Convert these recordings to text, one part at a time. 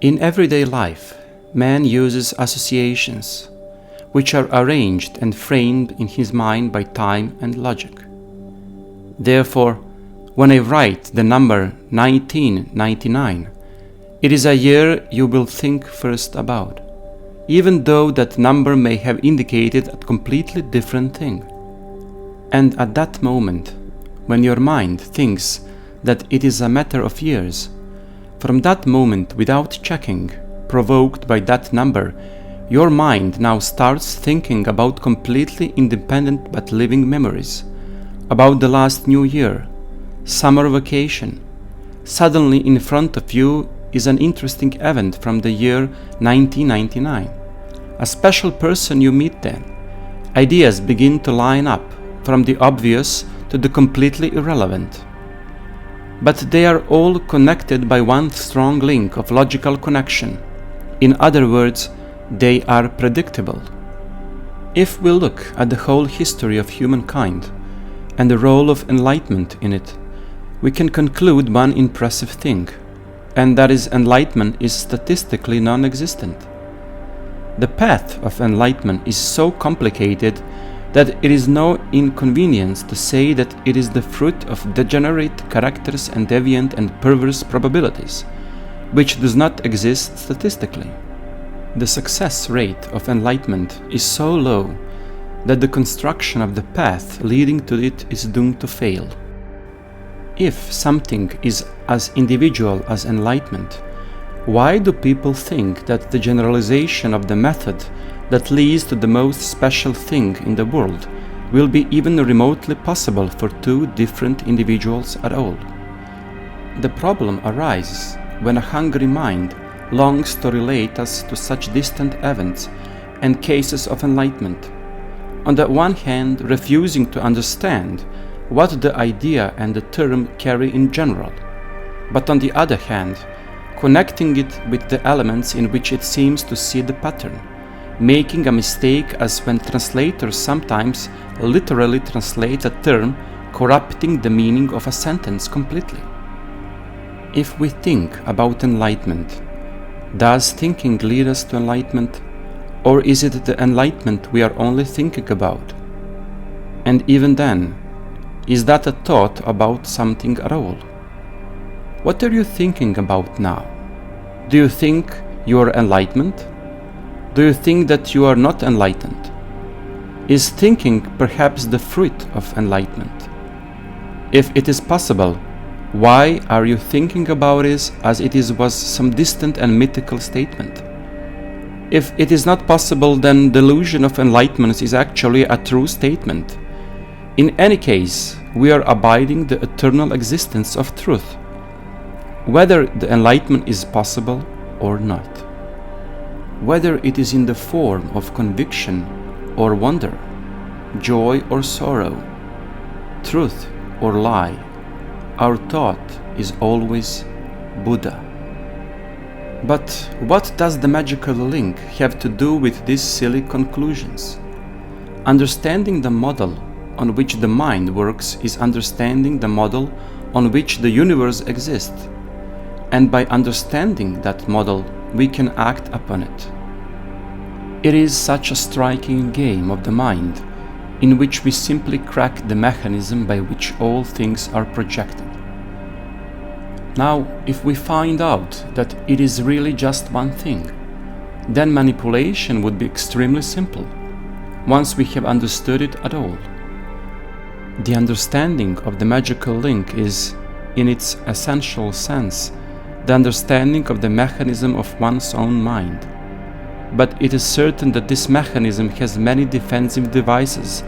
In everyday life, man uses associations, which are arranged and framed in his mind by time and logic. Therefore, when I write the number 1999, it is a year you will think first about, even though that number may have indicated a completely different thing. And at that moment, when your mind thinks that it is a matter of years, from that moment, without checking, provoked by that number, your mind now starts thinking about completely independent but living memories, about the last New Year, summer vacation. Suddenly in front of you is an interesting event from the year 1999. A special person you meet then. Ideas begin to line up, from the obvious to the completely irrelevant. But they are all connected by one strong link of logical connection. In other words, they are predictable. If we look at the whole history of humankind and the role of enlightenment in it, we can conclude one impressive thing, and that is enlightenment is statistically non-existent. The path of enlightenment is so complicated that it is no inconvenience to say that it is the fruit of degenerate characters and deviant and perverse probabilities, which does not exist statistically. The success rate of enlightenment is so low that the construction of the path leading to it is doomed to fail. If something is as individual as enlightenment, why do people think that the generalization of the method that leads to the most special thing in the world will be even remotely possible for two different individuals at all? The problem arises when a hungry mind longs to relate us to such distant events and cases of enlightenment, on the one hand refusing to understand what the idea and the term carry in general, but on the other hand connecting it with the elements in which it seems to see the pattern, making a mistake as when translators sometimes literally translate a term, corrupting the meaning of a sentence completely. If we think about enlightenment, does thinking lead us to enlightenment, or is it the enlightenment we are only thinking about? And even then, is that a thought about something at all? What are you thinking about now? Do you think you are enlightened? Do you think that you are not enlightened? Is thinking perhaps the fruit of enlightenment? If it is possible, why are you thinking about it as it was some distant and mythical statement? If it is not possible, then delusion of enlightenment is actually a true statement. In any case, we are abiding the eternal existence of truth, whether the enlightenment is possible or not. Whether it is in the form of conviction or wonder, joy or sorrow, truth or lie, our thought is always Buddha. But what does the magical link have to do with these silly conclusions? Understanding the model on which the mind works is understanding the model on which the universe exists, and by understanding that model, we can act upon it. It is such a striking game of the mind, in which we simply crack the mechanism by which all things are projected. Now, if we find out that it is really just one thing, then manipulation would be extremely simple, once we have understood it at all. The understanding of the magical link is, in its essential sense, the understanding of the mechanism of one's own mind. But it is certain that this mechanism has many defensive devices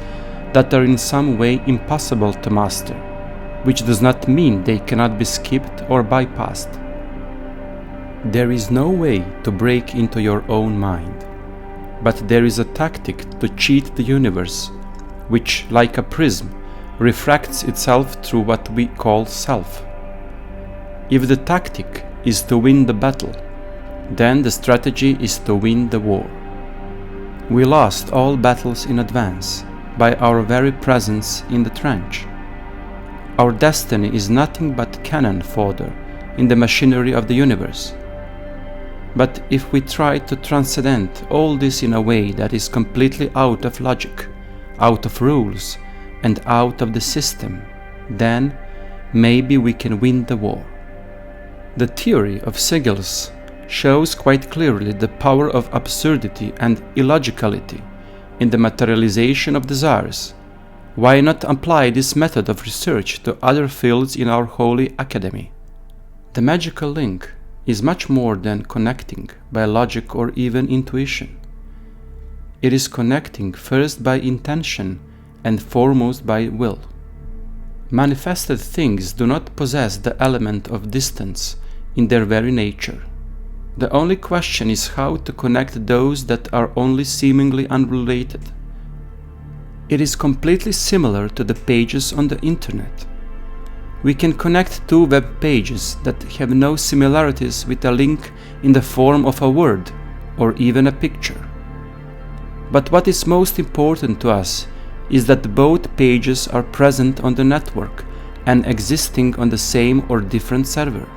that are in some way impossible to master, which does not mean they cannot be skipped or bypassed. There is no way to break into your own mind, but there is a tactic to cheat the universe, which, like a prism, refracts itself through what we call self. If the tactic is to win the battle, then the strategy is to win the war. We lost all battles in advance by our very presence in the trench. Our destiny is nothing but cannon fodder in the machinery of the universe. But if we try to transcend all this in a way that is completely out of logic, out of rules, and out of the system, then maybe we can win the war. The theory of sigils shows quite clearly the power of absurdity and illogicality in the materialization of desires. Why not apply this method of research to other fields in our holy academy? The magical link is much more than connecting by logic or even intuition. It is connecting first by intention and foremost by will. Manifested things do not possess the element of distance in their very nature. The only question is how to connect those that are only seemingly unrelated. It is completely similar to the pages on the internet. We can connect two web pages that have no similarities with a link in the form of a word or even a picture. But what is most important to us is that both pages are present on the network and existing on the same or different server.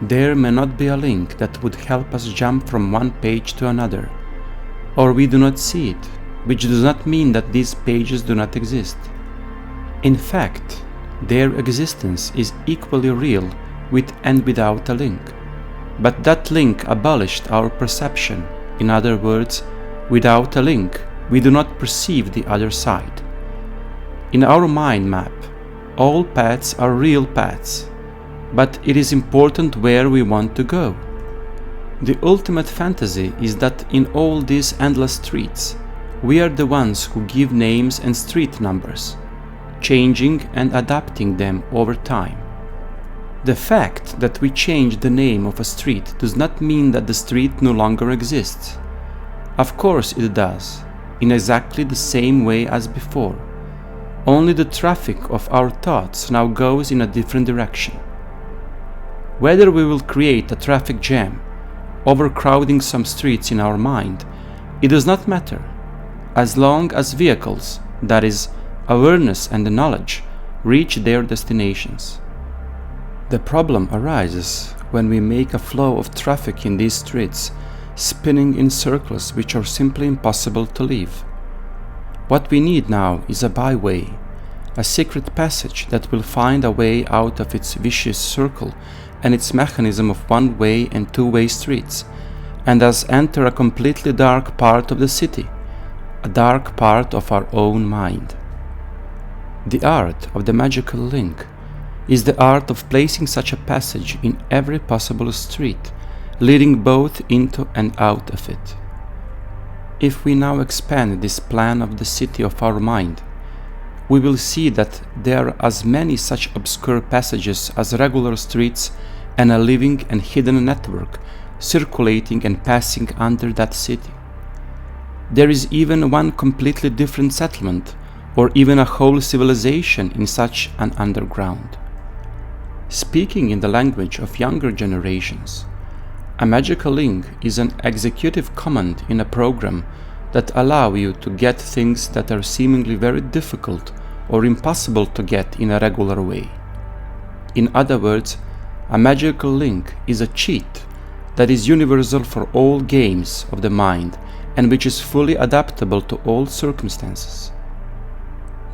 There may not be a link that would help us jump from one page to another, or we do not see it, which does not mean that these pages do not exist. In fact, their existence is equally real with and without a link. But that link abolished our perception. In other words, without a link, we do not perceive the other side. In our mind map, all paths are real paths, but it is important where we want to go. The ultimate fantasy is that in all these endless streets, we are the ones who give names and street numbers, changing and adapting them over time. The fact that we change the name of a street does not mean that the street no longer exists. Of course it does, in exactly the same way as before. Only the traffic of our thoughts now goes in a different direction. Whether we will create a traffic jam, overcrowding some streets in our mind, it does not matter, as long as vehicles, that is, awareness and knowledge, reach their destinations. The problem arises when we make a flow of traffic in these streets, spinning in circles which are simply impossible to leave. What we need now is a byway, a secret passage that will find a way out of its vicious circle and its mechanism of one-way and two-way streets, and thus enter a completely dark part of the city, a dark part of our own mind. The art of the magical link is the art of placing such a passage in every possible street, leading both into and out of it. If we now expand this plan of the city of our mind, we will see that there are as many such obscure passages as regular streets and a living and hidden network circulating and passing under that city. There is even one completely different settlement, or even a whole civilization in such an underground. Speaking in the language of younger generations, a magical link is an executive command in a program that allow you to get things that are seemingly very difficult or impossible to get in a regular way. In other words, a magical link is a cheat that is universal for all games of the mind and which is fully adaptable to all circumstances.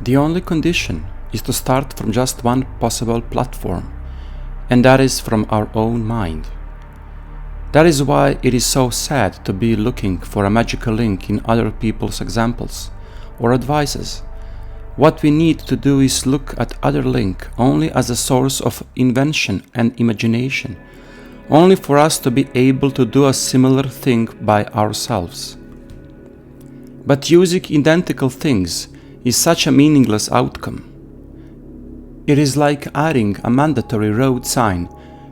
The only condition is to start from just one possible platform, and that is from our own mind. That is why it is so sad to be looking for a magical link in other people's examples or advices. What we need to do is look at other link only as a source of invention and imagination, only for us to be able to do a similar thing by ourselves. But using identical things is such a meaningless outcome. It is like adding a mandatory road sign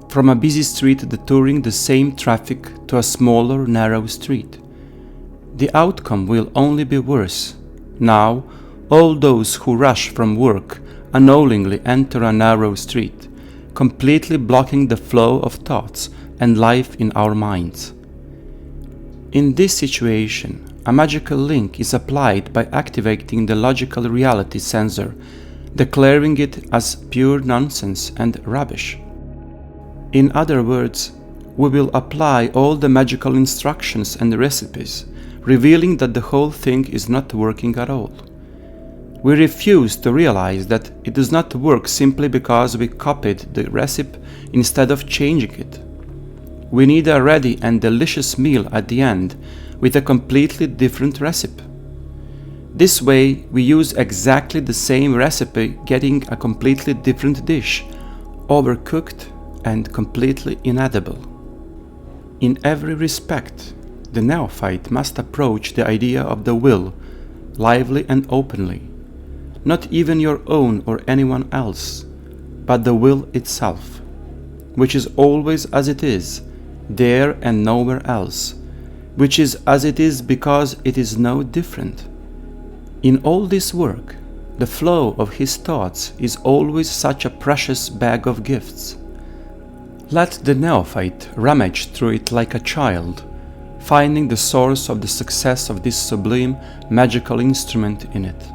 from a busy street detouring the same traffic to a smaller, narrow street. The outcome will only be worse. Now, all those who rush from work unknowingly enter a narrow street, completely blocking the flow of thoughts and life in our minds. In this situation, a magical link is applied by activating the logical reality sensor, declaring it as pure nonsense and rubbish. In other words, we will apply all the magical instructions and recipes, revealing that the whole thing is not working at all. We refuse to realize that it does not work simply because we copied the recipe instead of changing it. We need a ready and delicious meal at the end with a completely different recipe. This way, we use exactly the same recipe, getting a completely different dish, overcooked and completely inedible. In every respect, the neophyte must approach the idea of the will lively and openly, not even your own or anyone else, but the will itself, which is always as it is, there and nowhere else, which is as it is because it is no different. In all this work, the flow of his thoughts is always such a precious bag of gifts. Let the neophyte rummage through it like a child, finding the source of the success of this sublime magical instrument in it.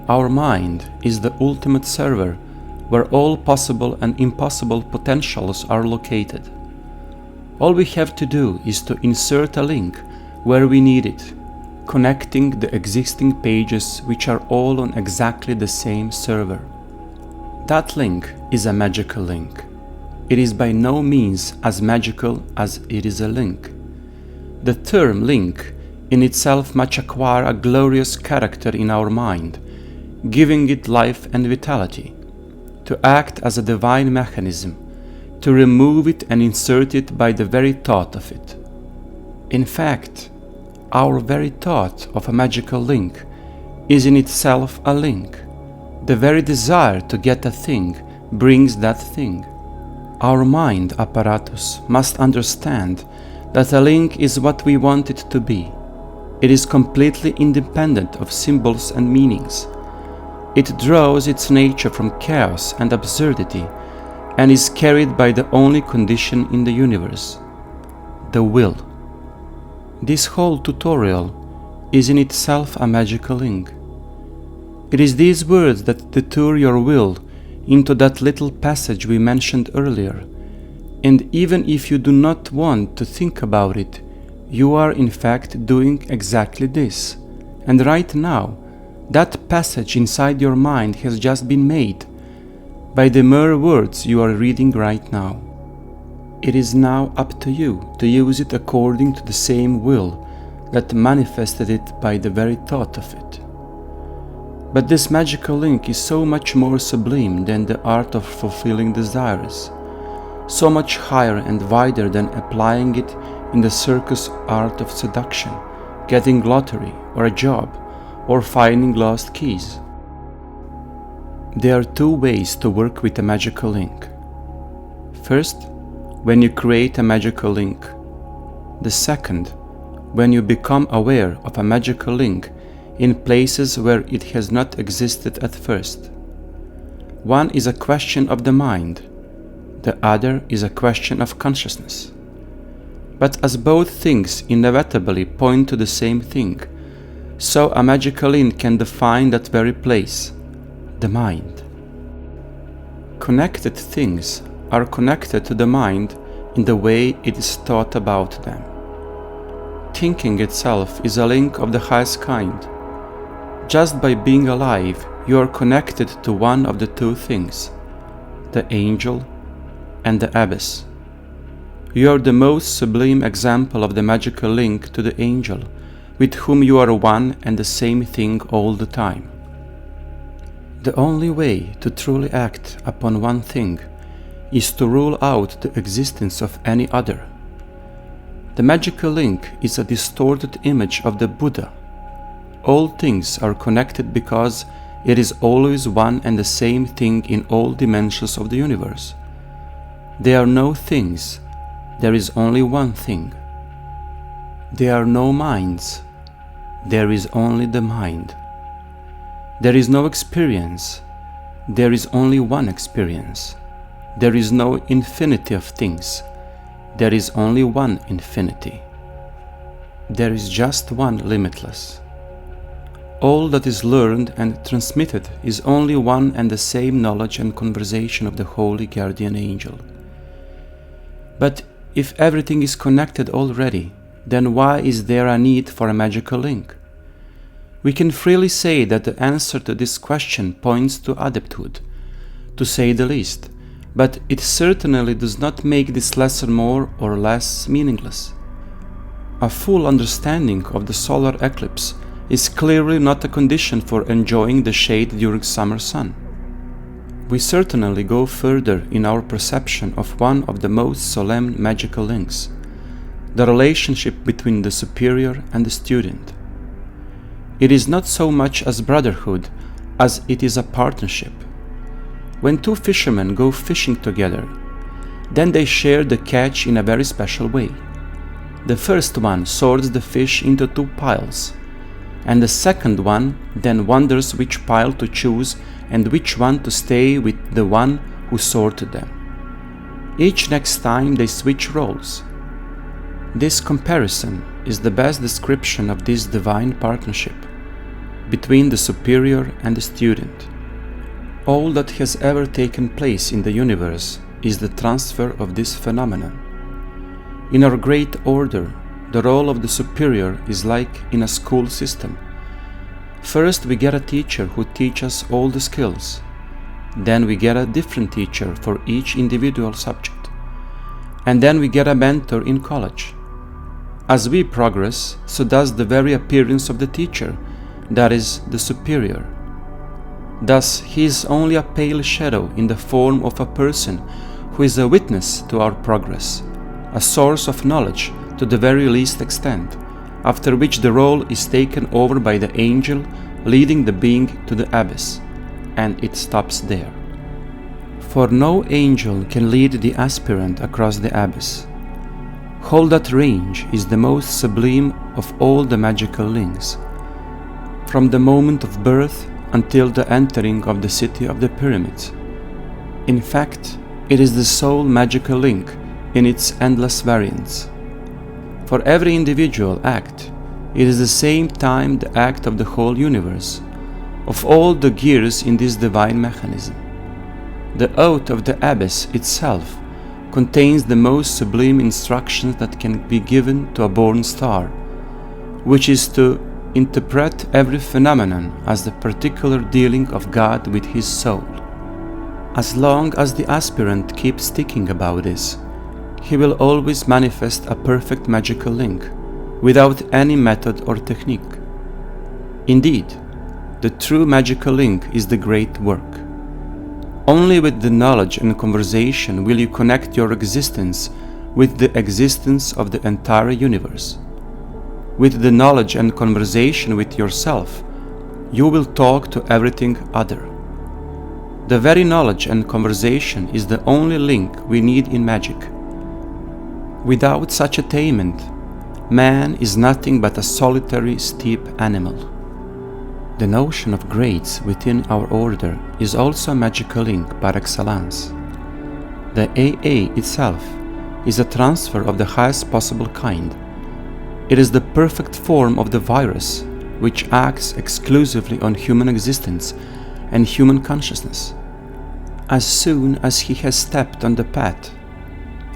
Our mind is the ultimate server where all possible and impossible potentials are located. All we have to do is to insert a link where we need it, connecting the existing pages which are all on exactly the same server. That link is a magical link. It is by no means as magical as it is a link. The term link in itself must acquire a glorious character in our mind, giving it life and vitality, to act as a divine mechanism, to remove it and insert it by the very thought of it. In fact, our very thought of a magical link is in itself a link. The very desire to get a thing brings that thing. Our mind apparatus must understand that a link is what we want it to be. It is completely independent of symbols and meanings. It draws its nature from chaos and absurdity and is carried by the only condition in the universe, the will. This whole tutorial is in itself a magical link. It is these words that detour your will into that little passage we mentioned earlier, and even if you do not want to think about it, you are in fact doing exactly this. And right now, that passage inside your mind has just been made by the mere words you are reading right now. It is now up to you to use it according to the same will that manifested it by the very thought of it. But this magical link is so much more sublime than the art of fulfilling desires, so much higher and wider than applying it in the circus art of seduction, getting lottery or a job, or finding lost keys. There are two ways to work with a magical link. First, when you create a magical link. The second, when you become aware of a magical link in places where it has not existed at first. One is a question of the mind, the other is a question of consciousness. But as both things inevitably point to the same thing, so a magical link can define that very place, the mind. Connected things are connected to the mind in the way it is thought about them. Thinking itself is a link of the highest kind. Just by being alive, you are connected to one of the two things, the angel and the abyss. You are the most sublime example of the magical link to the angel, with whom you are one and the same thing all the time. The only way to truly act upon one thing is to rule out the existence of any other. The magical link is a distorted image of the Buddha. All things are connected because it is always one and the same thing in all dimensions of the universe. There are no things, there is only one thing. There are no minds, there is only the mind. There is no experience, there is only one experience. There is no infinity of things, there is only one infinity. There is just one limitless. All that is learned and transmitted is only one and the same knowledge and conversation of the holy guardian angel. But if everything is connected already, then why is there a need for a magical link? We can freely say that the answer to this question points to adepthood, to say the least, but it certainly does not make this lesson more or less meaningless. A full understanding of the solar eclipse is clearly not a condition for enjoying the shade during summer sun. We certainly go further in our perception of one of the most solemn magical links, the relationship between the superior and the student. It is not so much as brotherhood as it is a partnership. When two fishermen go fishing together, then they share the catch in a very special way. The first one sorts the fish into two piles, and the second one then wonders which pile to choose and which one to stay with the one who sorted them. Each next time they switch roles. This comparison is the best description of this divine partnership between the superior and the student. All that has ever taken place in the universe is the transfer of this phenomenon. In our great order, the role of the superior is like in a school system. First we get a teacher who teaches all the skills. Then we get a different teacher for each individual subject. And then we get a mentor in college. As we progress, so does the very appearance of the teacher, that is, the superior. Thus, he is only a pale shadow in the form of a person who is a witness to our progress, a source of knowledge to the very least extent, after which the role is taken over by the angel leading the being to the abyss, and it stops there. For no angel can lead the aspirant across the abyss. All that range is the most sublime of all the magical links, from the moment of birth until the entering of the city of the pyramids. In fact, it is the sole magical link in its endless variants. For every individual act, it is the same time the act of the whole universe, of all the gears in this divine mechanism. The oath of the abyss itself contains the most sublime instructions that can be given to a born star, which is to interpret every phenomenon as the particular dealing of God with his soul. As long as the aspirant keeps thinking about this, he will always manifest a perfect magical link, without any method or technique. Indeed, the true magical link is the great work. Only with the knowledge and conversation will you connect your existence with the existence of the entire universe. With the knowledge and conversation with yourself, you will talk to everything other. The very knowledge and conversation is the only link we need in magic. Without such attainment, man is nothing but a solitary steppe animal. The notion of grades within our order is also a magical link par excellence. The AA itself is a transfer of the highest possible kind. It is the perfect form of the virus, which acts exclusively on human existence and human consciousness. As soon as he has stepped on the path,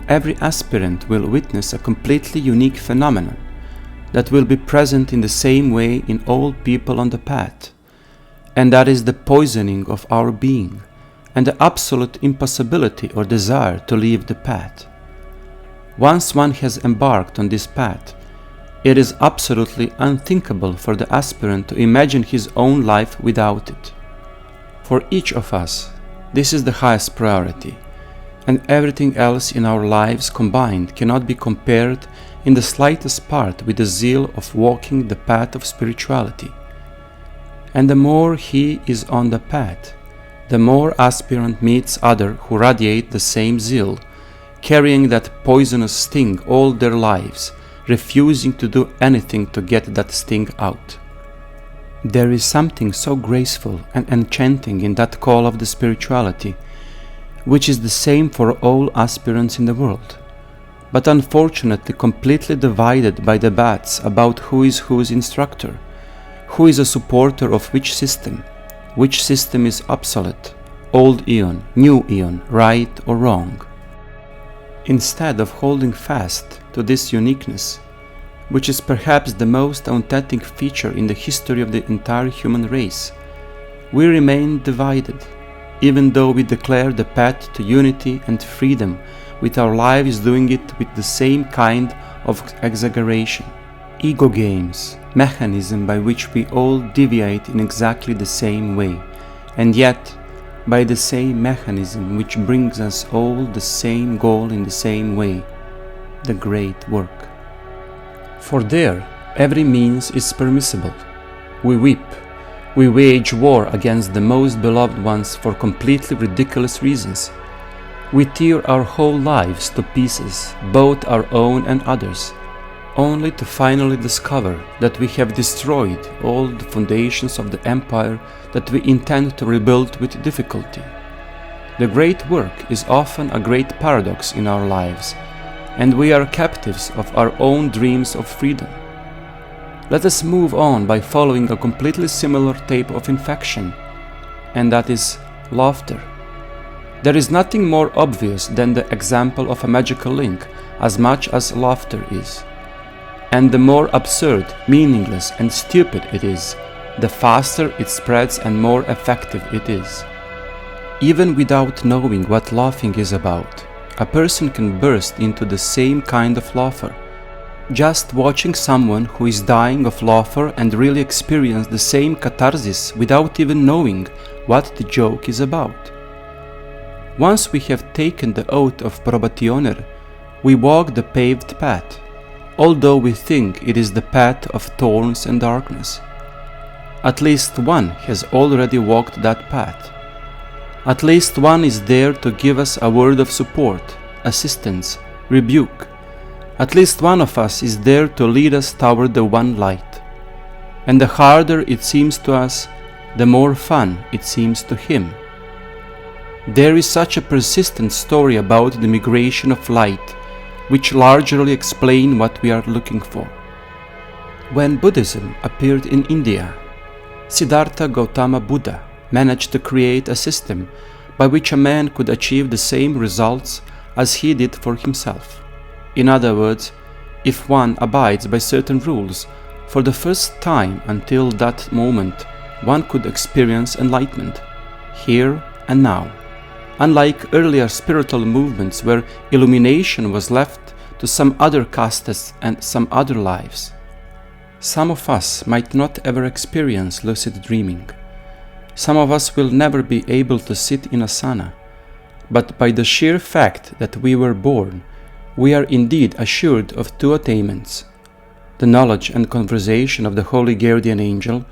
every aspirant will witness a completely unique phenomenon that will be present in the same way in all people on the path, and that is the poisoning of our being and the absolute impossibility or desire to leave the path. Once one has embarked on this path, it is absolutely unthinkable for the aspirant to imagine his own life without it. For each of us, this is the highest priority, and everything else in our lives combined cannot be compared in the slightest part with the zeal of walking the path of spirituality. And the more he is on the path, the more aspirant meets others who radiate the same zeal, carrying that poisonous sting all their lives, refusing to do anything to get that sting out. There is something so graceful and enchanting in that call of the spirituality, which is the same for all aspirants in the world, but unfortunately completely divided by debates about who is whose instructor, who is a supporter of which system is obsolete, old eon, new eon, right or wrong. Instead of holding fast to this uniqueness, which is perhaps the most authentic feature in the history of the entire human race, we remain divided, even though we declare the path to unity and freedom, with our lives doing it with the same kind of exaggeration. Ego games, mechanism by which we all deviate in exactly the same way, and yet by the same mechanism which brings us all the same goal in the same way, the great work. For there, every means is permissible. We weep, we wage war against the most beloved ones for completely ridiculous reasons. We tear our whole lives to pieces, both our own and others, only to finally discover that we have destroyed all the foundations of the empire that we intend to rebuild with difficulty. The great work is often a great paradox in our lives, and we are captives of our own dreams of freedom. Let us move on by following a completely similar type of infection, and that is laughter. There is nothing more obvious than the example of a magical link, as much as laughter is. And the more absurd, meaningless, and stupid it is, the faster it spreads and more effective it is. Even without knowing what laughing is about, a person can burst into the same kind of laughter. Just watching someone who is dying of laughter and really experience the same catharsis without even knowing what the joke is about. Once we have taken the oath of probationer, we walk the paved path, although we think it is the path of thorns and darkness. At least one has already walked that path. At least one is there to give us a word of support, assistance, rebuke. At least one of us is there to lead us toward the one light. And the harder it seems to us, the more fun it seems to him. There is such a persistent story about the migration of light, which largely explain what we are looking for. When Buddhism appeared in India, Siddhartha Gautama Buddha managed to create a system by which a man could achieve the same results as he did for himself. In other words, if one abides by certain rules, for the first time until that moment, one could experience enlightenment, here and now. Unlike earlier spiritual movements where illumination was left to some other castes and some other lives. Some of us might not ever experience lucid dreaming. Some of us will never be able to sit in asana, but by the sheer fact that we were born, we are indeed assured of two attainments: the knowledge and conversation of the holy guardian angel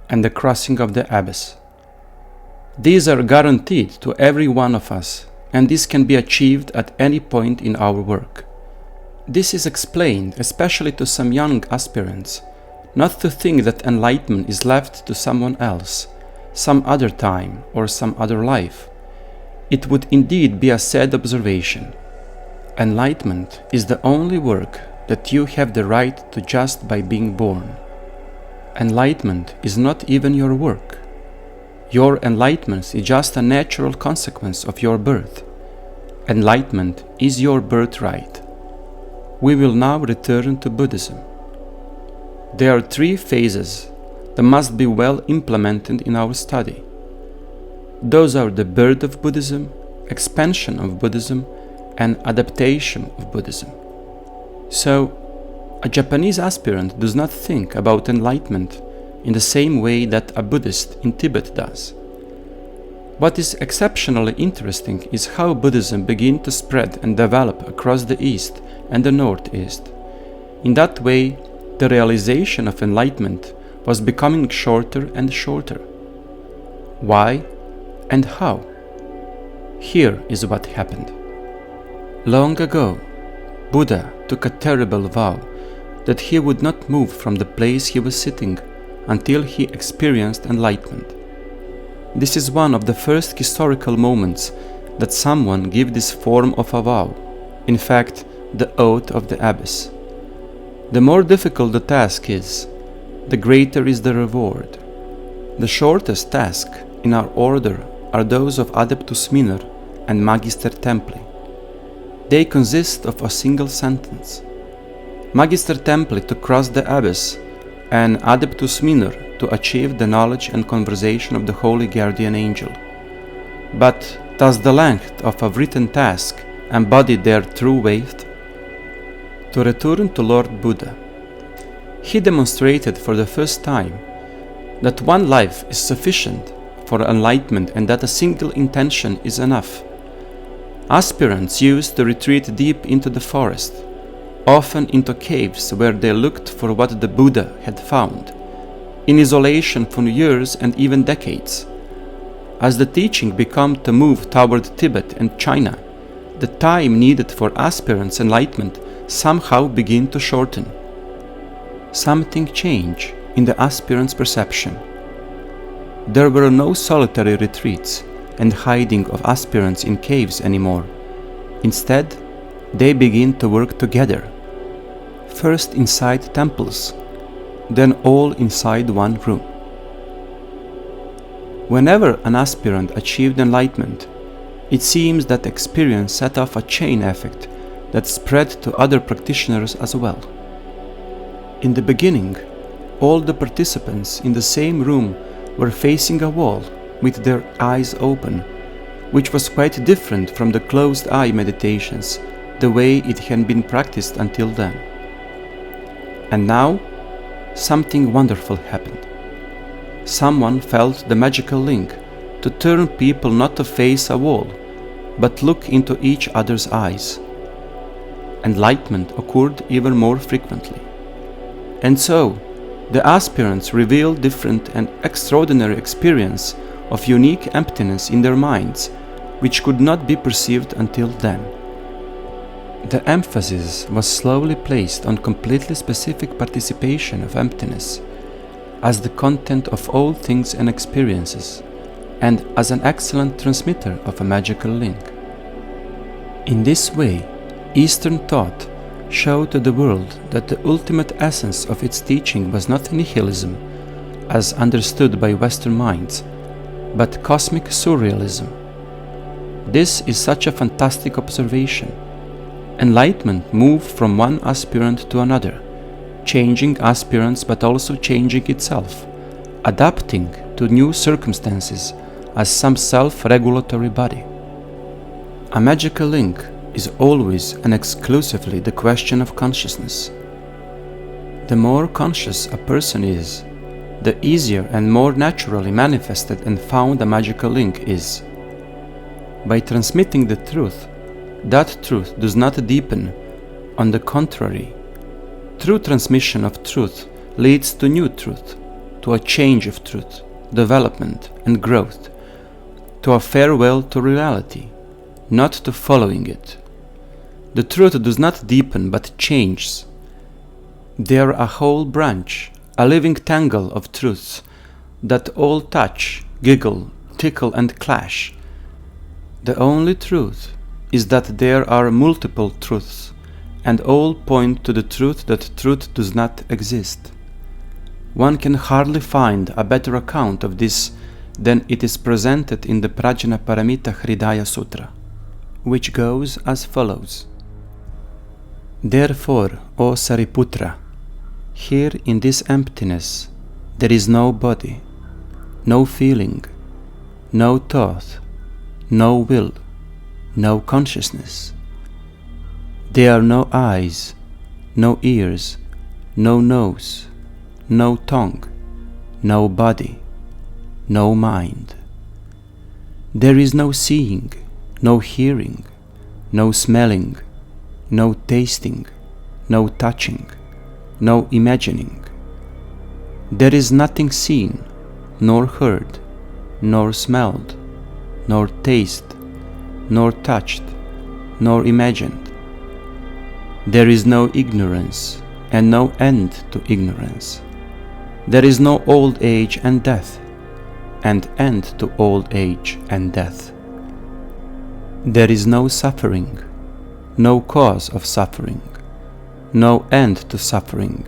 and the crossing of the abyss. These are guaranteed to every one of us, and this can be achieved at any point in our work. This is explained especially to some young aspirants, not to think that enlightenment is left to someone else, some other time or some other life. It would indeed be a sad observation. Enlightenment is the only work that you have the right to just by being born. Enlightenment is not even your work. Your enlightenment is just a natural consequence of your birth. Enlightenment is your birthright. We will now return to Buddhism. There are three phases that must be well implemented in our study. Those are the birth of Buddhism, expansion of Buddhism, and adaptation of Buddhism. So, a Japanese aspirant does not think about enlightenment in the same way that a Buddhist in Tibet does. What is exceptionally interesting is how Buddhism began to spread and develop across the East and the Northeast. In that way, the realization of enlightenment was becoming shorter and shorter. Why and how? Here is what happened. Long ago, Buddha took a terrible vow that he would not move from the place he was sitting until he experienced enlightenment. This is one of the first historical moments that someone gave this form of a vow, in fact, the oath of the abyss. The more difficult the task is, the greater is the reward. The shortest task in our order are those of Adeptus Minor and Magister Templi. They consist of a single sentence. Magister Templi to cross the abyss, and Adeptus Minor to achieve the knowledge and conversation of the Holy Guardian Angel. But does the length of a written task embody their true weight? To return to Lord Buddha, he demonstrated for the first time that one life is sufficient for enlightenment and that a single intention is enough. Aspirants used to retreat deep into the forest, often into caves where they looked for what the Buddha had found, in isolation for years and even decades. As the teaching began to move toward Tibet and China, the time needed for aspirants' enlightenment somehow began to shorten. Something changed in the aspirants' perception. There were no solitary retreats and hiding of aspirants in caves anymore. Instead, they began to work together, first inside temples, then all inside one room. Whenever an aspirant achieved enlightenment, it seems that experience set off a chain effect that spread to other practitioners as well. In the beginning, all the participants in the same room were facing a wall with their eyes open, which was quite different from the closed-eye meditations, the way it had been practiced until then. And now, something wonderful happened. Someone felt the magical link to turn people not to face a wall, but look into each other's eyes. Enlightenment occurred even more frequently. And so, the aspirants revealed different and extraordinary experience of unique emptiness in their minds, which could not be perceived until then. The emphasis was slowly placed on completely specific participation of emptiness, as the content of all things and experiences, and as an excellent transmitter of a magical link. In this way, Eastern thought showed to the world that the ultimate essence of its teaching was not nihilism, as understood by Western minds, but cosmic surrealism. This is such a fantastic observation. Enlightenment moved from one aspirant to another, changing aspirants but also changing itself, adapting to new circumstances as some self-regulatory body. A magical link is always and exclusively the question of consciousness. The more conscious a person is, the easier and more naturally manifested and found a magical link is. By transmitting the truth, that truth does not deepen. On the contrary, true transmission of truth leads to new truth, to a change of truth, development and growth, to a farewell to reality, not to following it. The truth does not deepen but changes. They are a whole branch, a living tangle of truths that all touch, giggle, tickle and clash. The only truth is that there are multiple truths, and all point to the truth that truth does not exist. One can hardly find a better account of this than it is presented in the Prajnaparamita Hridaya Sutra, which goes as follows. Therefore, O Sariputra, here in this emptiness there is no body, no feeling, no thought, no will, no consciousness. There are no eyes, no ears, no nose, no tongue, no body, no mind. There is no seeing, no hearing, no smelling, no tasting, no touching, no imagining. There is nothing seen, nor heard, nor smelled, nor tasted, nor touched, nor imagined. There is no ignorance, and no end to ignorance. There is no old age and death, and end to old age and death. There is no suffering, no cause of suffering, no end to suffering,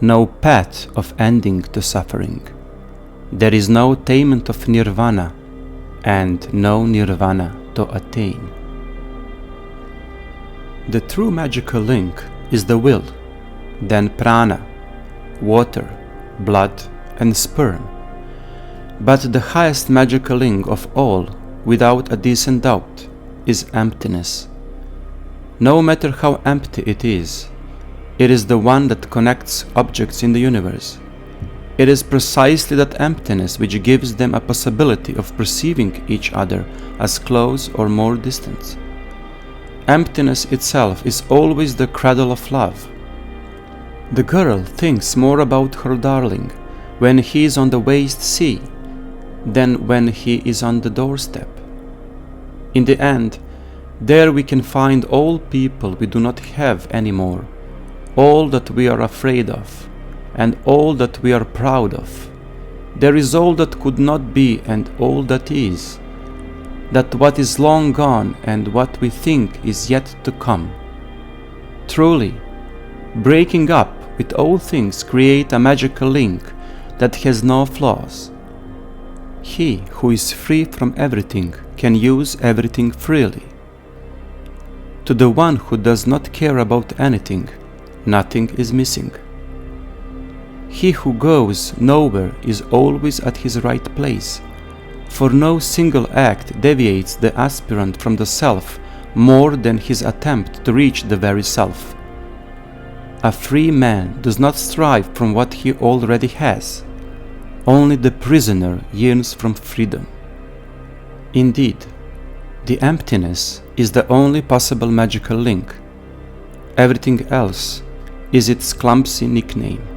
no path of ending to suffering. There is no attainment of nirvana, and no nirvana to attain. The true magical link is the will, then prana, water, blood, and sperm. But the highest magical link of all, without a decent doubt, is emptiness. No matter how empty it is the one that connects objects in the universe. It is precisely that emptiness which gives them a possibility of perceiving each other as close or more distant. Emptiness itself is always the cradle of love. The girl thinks more about her darling when he is on the waste sea than when he is on the doorstep. In the end, there we can find all people we do not have anymore, all that we are afraid of, and all that we are proud of. There is all that could not be and all that is, that what is long gone and what we think is yet to come. Truly, breaking up with all things create a magical link that has no flaws. He who is free from everything can use everything freely. To the one who does not care about anything, nothing is missing. He who goes nowhere is always at his right place, for no single act deviates the aspirant from the self more than his attempt to reach the very self. A free man does not strive from what he already has. Only the prisoner yearns from freedom. Indeed, the emptiness is the only possible magical link. Everything else is its clumsy nickname.